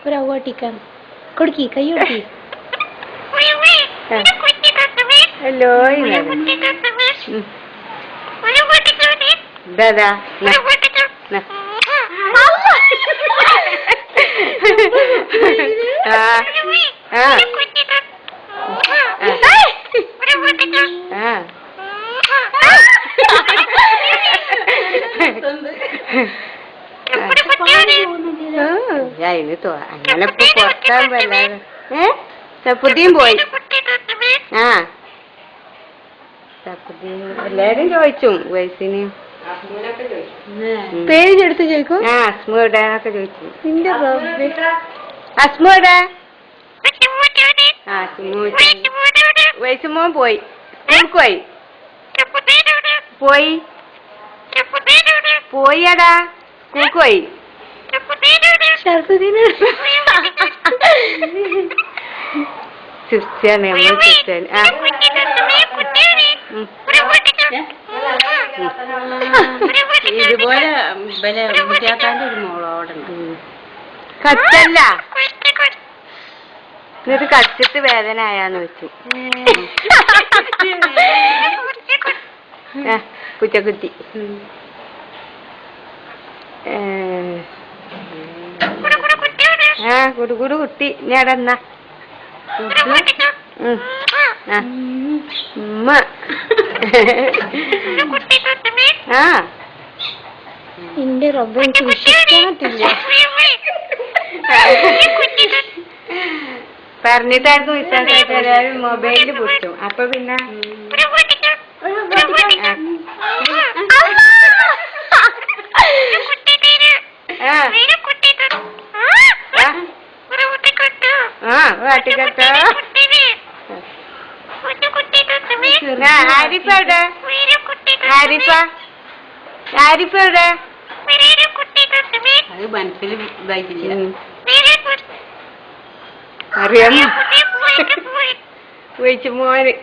ഒരു അവട്ടിക്കാൻ കൊടുക്കി കൈ കൊടുക്കി. ഹലോ ദാദാ അങ്ങനെ ഇപ്പൊ പുറത്താൻ പറ്റാതെ സപ്പുദ്ദീൻ പോയി. സപ്പുദ്ദീൻ എല്ലാരും ചോദിച്ചു വയസ്സിന് പേരിനെടുത്ത് ചോദിക്കും. അസ്മുടാനൊക്കെ ചോദിച്ചു. നിന്റെ അസ്മുടാ വയസ്സുമോൻ പോയി പോയി പോയി പോയടാ പോയി ക്രിസ്ത്യാനി ക്രിസ്ത്യാനി ഇതുപോലെ മുറ്റാത്താൻ്റെ ഒരു മോളോടുണ്ട്. കച്ചല്ല എന്നിട്ട് കച്ചിട്ട് വേദന ആയാന്ന് വെച്ചു. കുറ്റക്കുത്തി കുടുകുടു കുട്ടി ഞാടന്ന ഉമ്മ എന്റെ റബ്ബ് എനിക്ക് വിശ്വസിക്കാൻ പറ്റില്ല. പറഞ്ഞിട്ടായിരുന്നു വിശ്വാസമായിട്ട് എല്ലാവരും മൊബൈലിൽ പൊട്ടും. അപ്പൊ പിന്നെ വാട്ടിക്കട്ടോ. ആരിഫ എവിടെ? ആരിഫ ആരിഫ എവിടെ? അത് മനസ്സിൽ ഇതായിട്ടില്ല. അറിയാമോ? വിളിച്ചു മോന്